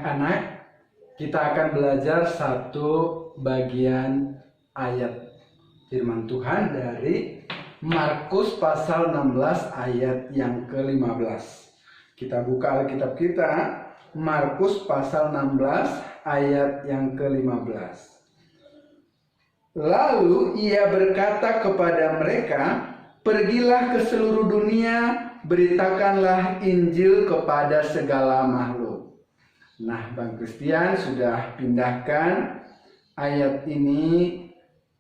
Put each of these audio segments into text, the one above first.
Anak-anak, kita akan belajar satu bagian ayat firman Tuhan dari Markus pasal 16 ayat yang ke-15. Kita buka Alkitab kita, Markus pasal 16 ayat yang ke-15. Lalu ia berkata kepada mereka, "Pergilah ke seluruh dunia, beritakanlah Injil kepada segala makhluk." Nah, Bang Christian sudah pindahkan ayat ini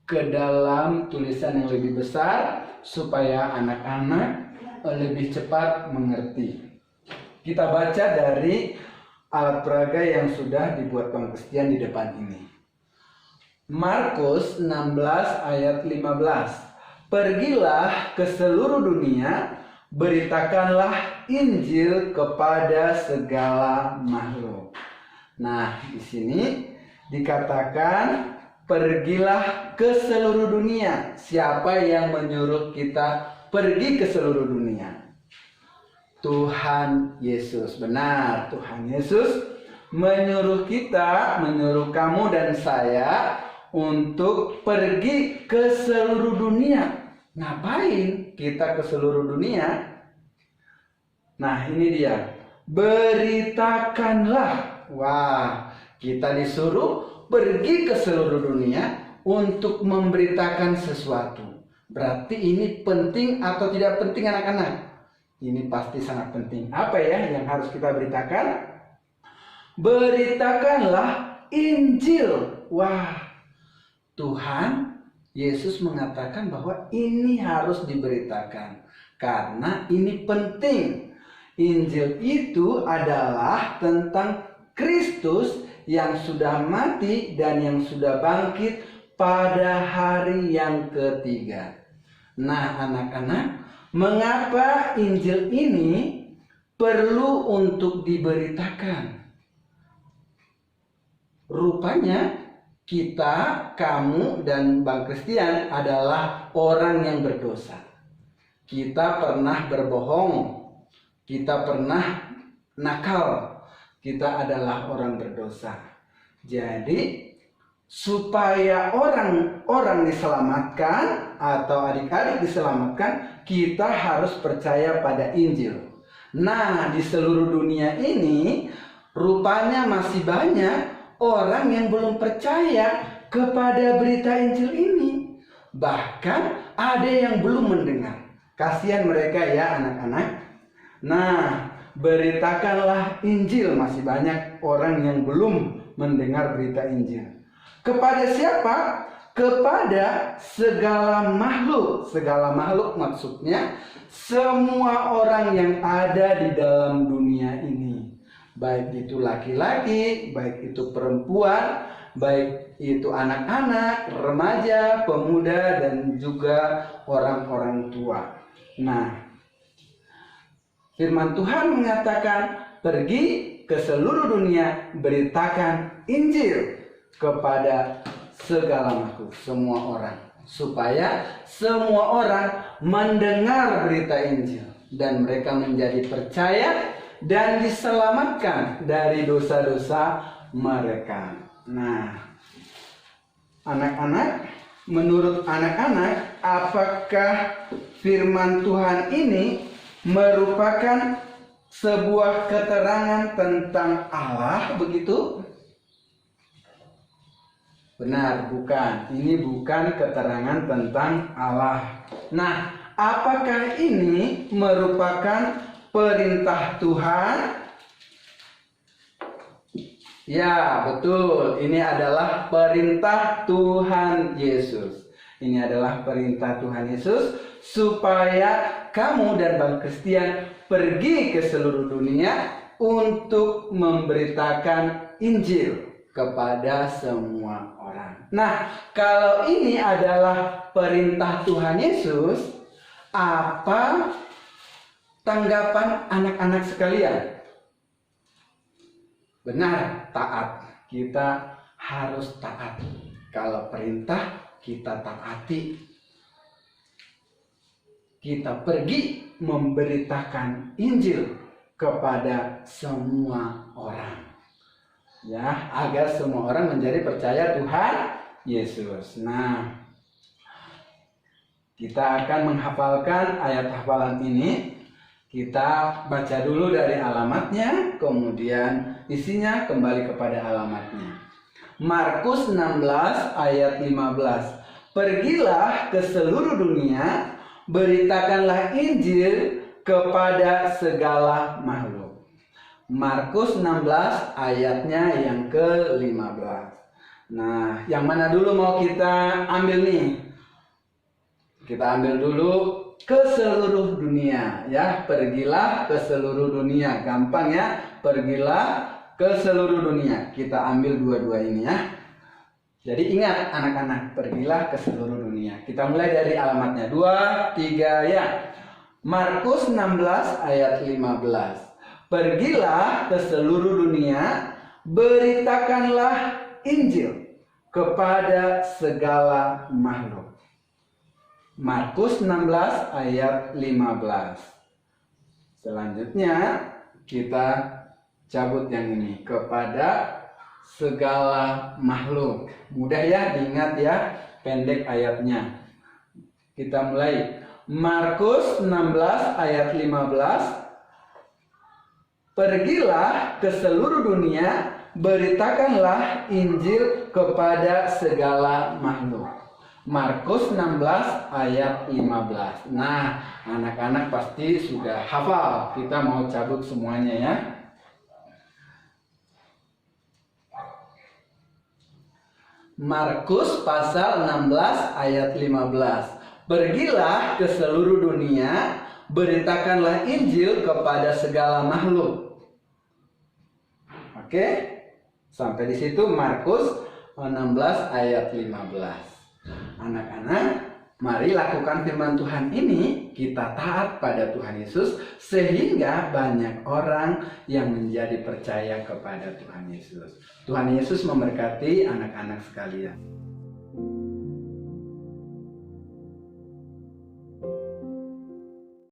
ke dalam tulisan yang lebih besar supaya anak-anak lebih cepat mengerti. Kita baca dari alat peraga yang sudah dibuat Bang Christian di depan ini. Markus 16 ayat 15. "Pergilah ke seluruh dunia, beritakanlah Injil kepada segala makhluk." Nah, di sini dikatakan pergilah ke seluruh dunia. Siapa yang menyuruh kita pergi ke seluruh dunia? Tuhan Yesus. Benar, Tuhan Yesus menyuruh kita, menyuruh kamu dan saya untuk pergi ke seluruh dunia. Ngapain kita ke seluruh dunia? Nah, ini dia. Beritakanlah. Wah, kita disuruh pergi ke seluruh dunia untuk memberitakan sesuatu. Berarti ini penting atau tidak penting, anak-anak? Ini pasti sangat penting. Apa ya yang harus kita beritakan? Beritakanlah Injil. Wah, Tuhan Yesus mengatakan bahwa ini harus diberitakan karena ini penting. Injil itu adalah tentang Kristus yang sudah mati dan yang sudah bangkit pada hari yang ketiga. Nah, anak-anak, mengapa Injil ini perlu untuk diberitakan? Rupanya kita, kamu, dan Bang Christian adalah orang yang berdosa. Kita pernah berbohong. Kita pernah nakal. Kita adalah orang berdosa. Jadi, supaya orang-orang diselamatkan atau adik-adik diselamatkan, kita harus percaya pada Injil. Nah, di seluruh dunia ini, rupanya masih banyak orang yang belum percaya kepada berita Injil ini. Bahkan ada yang belum mendengar. Kasihan mereka ya, anak-anak. Nah, beritakanlah Injil. Masih banyak orang yang belum mendengar berita Injil. Kepada siapa? Kepada segala makhluk. Segala makhluk maksudnya semua orang yang ada di dalam dunia ini. Baik itu laki-laki, baik itu perempuan, baik itu anak-anak, remaja, pemuda, dan juga orang-orang tua. Nah, firman Tuhan mengatakan, pergi ke seluruh dunia, beritakan Injil kepada segala makhluk, semua orang. Supaya semua orang mendengar berita Injil. Dan mereka menjadi percaya dan diselamatkan dari dosa-dosa mereka. Nah, anak-anak, menurut anak-anak, apakah firman Tuhan ini merupakan sebuah keterangan tentang Allah begitu? Benar, bukan. Ini bukan keterangan tentang Allah. Nah, apakah ini merupakan perintah Tuhan? Ya, betul. Ini adalah perintah Tuhan Yesus. Ini adalah perintah Tuhan Yesus supaya kamu dan Bang Christian pergi ke seluruh dunia untuk memberitakan Injil kepada semua orang. Nah, kalau ini adalah perintah Tuhan Yesus, apa tanggapan anak-anak sekalian? Benar, taat. Kita harus taat. Kalau perintah, kita taati. Kita pergi memberitakan Injil kepada semua orang. Ya, agar semua orang menjadi percaya Tuhan Yesus. Nah, kita akan menghafalkan ayat hafalan ini. Kita baca dulu dari alamatnya, kemudian isinya kembali kepada alamatnya. Markus 16 ayat 15. Pergilah ke seluruh dunia, beritakanlah Injil kepada segala makhluk. Markus 16 ayatnya yang ke-15. Nah, yang mana dulu mau kita ambil nih? Kita ambil dulu ke seluruh dunia, ya. Pergilah ke seluruh dunia. Gampang ya, pergilah ke seluruh dunia. Kita ambil dua-dua ini ya. Jadi ingat anak-anak, pergilah ke seluruh dunia. Kita mulai dari alamatnya. 2, 3 ya. Markus 16 ayat 15. Pergilah ke seluruh dunia, beritakanlah Injil kepada segala makhluk. Markus 16 ayat 15. Selanjutnya kita cabut yang ini, kepada segala makhluk. Mudah ya diingat ya, pendek ayatnya. Kita mulai. Markus 16 ayat 15. Pergilah ke seluruh dunia, beritakanlah Injil kepada segala makhluk. Markus 16 ayat 15. Nah, anak-anak pasti sudah hafal. Kita mau cabut semuanya ya. Markus pasal 16 ayat 15. Pergilah ke seluruh dunia, beritakanlah Injil kepada segala makhluk. Oke, sampai di situ Markus 16 ayat 15. Anak-anak, mari lakukan firman Tuhan ini, kita taat pada Tuhan Yesus, sehingga banyak orang yang menjadi percaya kepada Tuhan Yesus. Tuhan Yesus memberkati anak-anak sekalian.